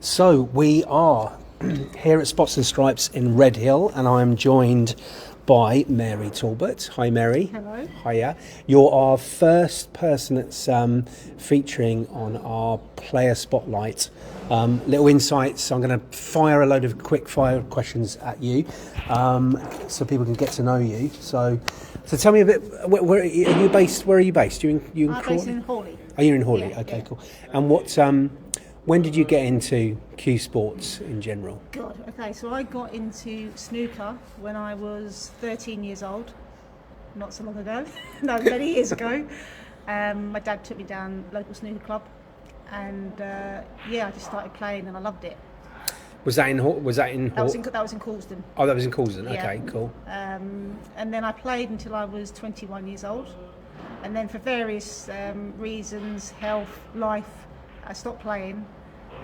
So we are here at Spots and Stripes in Redhill, and I'm joined by Mary Talbot. Hi, Mary. Hello. Hiya. You're our first person that's featuring on our player spotlight. Little insights. I'm going to fire a load of quick fire questions at you, so people can get to know you. So tell me a bit. Where are you based? Where are you based? You in I'm based in Hawley. Oh, you're in Hawley. Yeah, Okay, yeah. cool. And what? When did you get into cue sports in general? God, okay, so I got into snooker when I was 13 years old. Not so long ago. No, many years ago. My dad took me down local snooker club, and I just started playing, and I loved it. Was that in? That was in Coulsdon. Oh, that was in Coulsdon. Yeah. Okay, cool. And then I played until I was 21 years old, and then for various reasons, health, life, I stopped playing.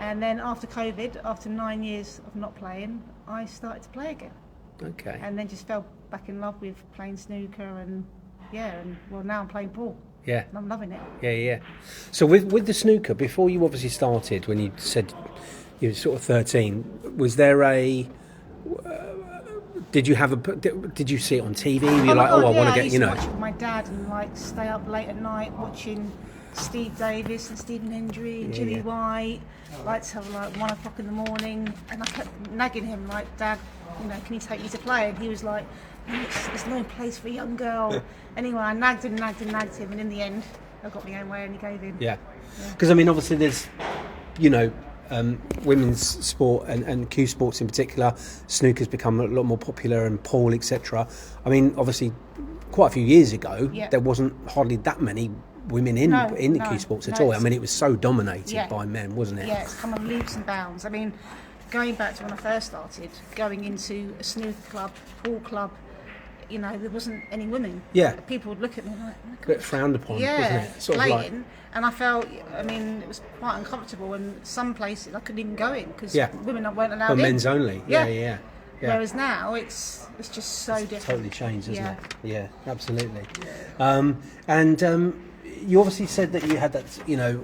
And then after COVID, after 9 years of not playing, I started to play again. Okay. And then just fell back in love with playing snooker, and now I'm playing pool. Yeah. And I'm loving it. Yeah. So with the snooker, before you obviously started, when you said you were sort of 13, was there a? Did you see it on TV? Were you I want to get, I used to watch it with my dad and stay up late at night watching Steve Davis and Stephen Hendry and Jimmy White, till 1 o'clock in the morning, and I kept nagging him Dad, can you take me to play? And he was like, there's no place for a young girl. Anyway, I nagged him, and in the end, I got my own way and he gave in. Yeah, because obviously there's, women's sport and cue sports in particular, snooker's become a lot more popular, and pool, etc. Obviously, quite a few years ago, there wasn't hardly that many women in the cue sports at all. It was so dominated by men, wasn't it? Yeah, it's come on leaps and bounds. Going back to when I first started, going into a snooker club, pool club, there wasn't any women. Yeah. People would look at me like, oh my God. A bit frowned upon, wasn't it? Playing, and I felt, it was quite uncomfortable, and some places I couldn't even go in because women weren't allowed in. Men's only. Yeah. Whereas now it's just so different. Totally changed, isn't it? Yeah, absolutely. You obviously said that you had that,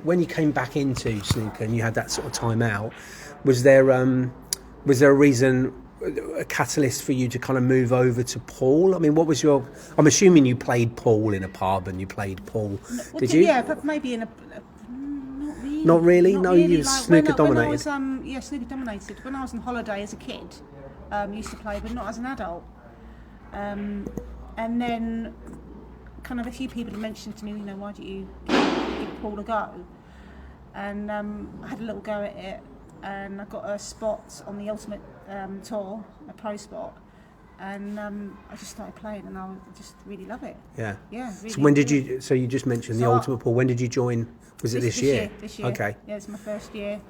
when you came back into snooker and you had that sort of time out, was there a reason, a catalyst for you to kind of move over to pool? What was I'm assuming you played pool in a pub and you played pool. Did you? Yeah, but maybe in a Not really? No, you were snooker dominated. Snooker dominated. When I was on holiday as a kid, used to play, but not as an adult. And then kind of a few people had mentioned to me, why don't you give pool a go? And I had a little go at it, and I got a spot on the Ultimate Tour, a pro spot, and I just started playing, and I just really love it. Yeah. Yeah. Really, so when did you? So you just mentioned the Ultimate Pool. When did you join? Was it this year? This year. Okay. Yeah, it's my first year,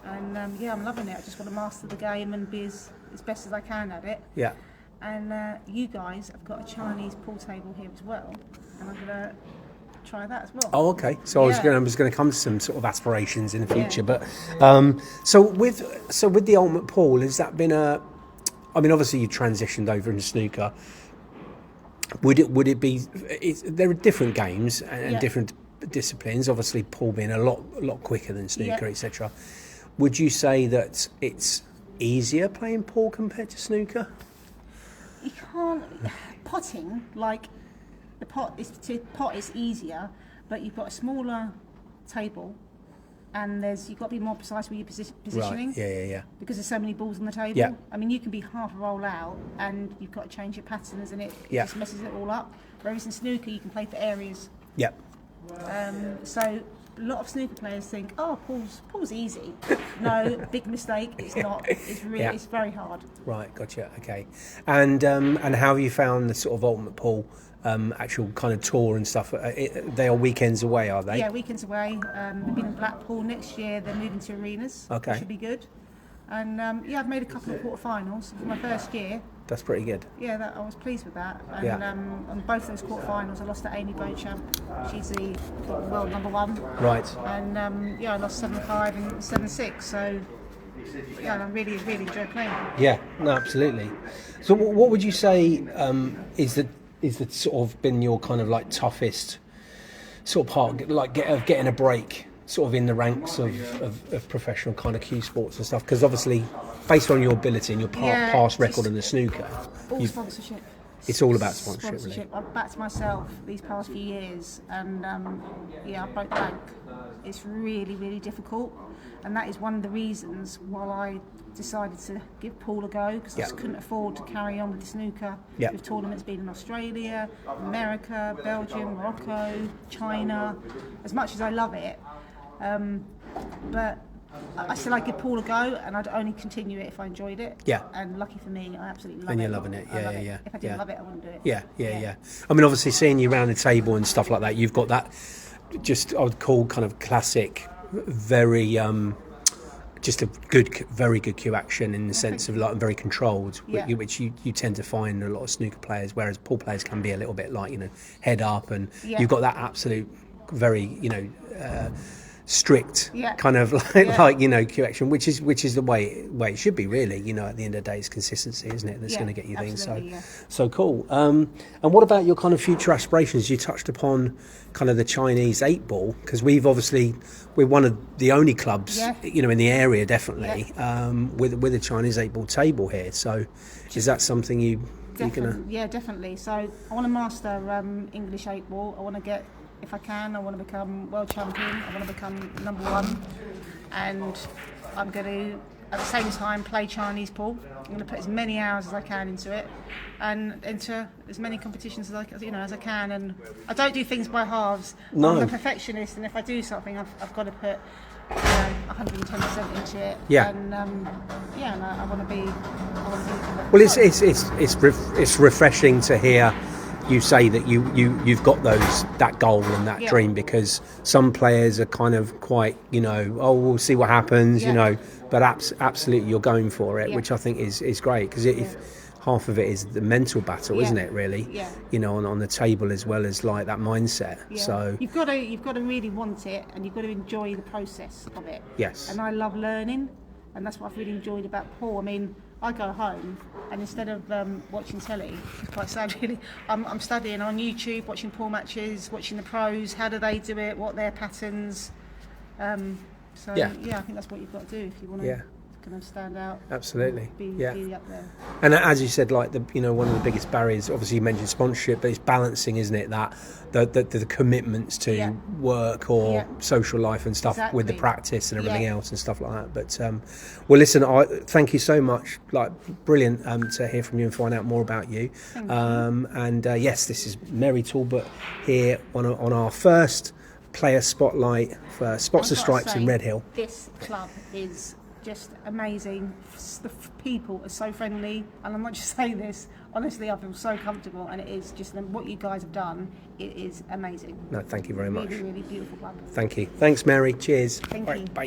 and I'm loving it. I just want to master the game and be as best as I can at it. Yeah. And you guys have got a Chinese pool table here as well, and I'm gonna try that as well. Oh, okay. So I was going to come to some sort of aspirations in the future, but so with the Ultimate Pool, has that been a? Obviously you transitioned over into snooker. Would it be? There are different games and different disciplines. Obviously, pool being a lot quicker than snooker, etc. Would you say that it's easier playing pool compared to snooker? You can't potting the pot is easier, but you've got a smaller table, and you've got to be more precise with your positioning. Right. Yeah. Because there's so many balls on the table. Yeah. You can be half a roll out, and you've got to change your patterns, and it just messes it all up. Whereas in snooker, you can play for areas. Yeah. So a lot of snooker players think, oh, pool's easy. No, big mistake. It's not. It's really it's very hard. Right, gotcha. Okay, and how have you found the sort of Ultimate Pool actual kind of tour and stuff? They are weekends away, are they? Yeah, weekends away. They've been in Blackpool. Next year they're moving to arenas. Okay, which should be good. And I've made a couple of quarterfinals for my first year. That's pretty good. Yeah, I was pleased with that. And on both those quarterfinals, I lost to Amy Beauchamp. She's the world number one. Right. And I lost 7-5 and 7-6. So I really enjoyed playing. Yeah, no, absolutely. So what would you say is the sort of been your kind of toughest sort of part, getting a break sort of in the ranks of professional kind of cue sports and stuff? Because obviously, based on your ability and your past record in the snooker, all sponsorship. It's all about sponsorship. Really. I've backed myself these past few years, and I broke the bank. It's really, really difficult, and that is one of the reasons why I decided to give Paul a go, because I just couldn't afford to carry on with the snooker. With tournaments being in Australia, America, Belgium, Morocco, China. As much as I love it, but I said I'd give Paul a go, and I'd only continue it if I enjoyed it. Yeah. And lucky for me, I absolutely love it. And you're loving it. Yeah. If I didn't love it, I wouldn't do it. Yeah. I mean, obviously, seeing you around the table and stuff like that, you've got that, just I would call kind of classic, very just a very good cue action in the sense of like very controlled, which you tend to find in a lot of snooker players, whereas pool players can be a little bit like, head up, and you've got that absolute very, strict kind of like cue action, which is the way it should be, really. At the end of the day, it's consistency, isn't it, that's going to get you things. So cool. And what about your kind of future aspirations? You touched upon kind of the Chinese 8-ball, because we're one of the only clubs in the area, definitely, with a Chinese 8-ball table here. So is that something you're gonna... Yeah, definitely. So I want to master English 8-ball. I want to get, if I can, I want to become world champion. I want to become #1, and I'm going to, at the same time, play Chinese pool. I'm going to put as many hours as I can into it, and enter as many competitions as I can. And I don't do things by halves. I'm a perfectionist, and if I do something, I've got to put 110% into it. And and I want to be. Well, it's refreshing to hear you say that you've got that goal and that dream, because some players are kind of quite, we'll see what happens, but absolutely you're going for it, which I think is great, because if half of it is the mental battle, isn't it, really? On the table, as well as like that mindset. So you've got to really want it, and you've got to enjoy the process of it. And I love learning, and that's what I've really enjoyed about Paul. I mean, I go home, and instead of watching telly, it's quite sad really, I'm studying on YouTube, watching pool matches, watching the pros, how do they do it, what are their patterns. I think that's what you've got to do if you want to kind of stand out. Absolutely. Be up there. And as you said, like one of the biggest barriers, obviously you mentioned sponsorship, but it's balancing, isn't it, that the commitments to work or social life and stuff with the practice and everything else and stuff like that. But well, listen, I thank you so much. Like, brilliant to hear from you and find out more about you. And yes, this is Mary Talbot here on our first player spotlight for Spots and Stripes in Redhill. This club is just amazing. The people are so friendly, and I'm not just saying this, honestly, I feel so comfortable, and it is just what you guys have done, it is amazing. No, thank you very much. Really, really beautiful club. Thank you. Thanks, Mary. Cheers. Thank you. Bye.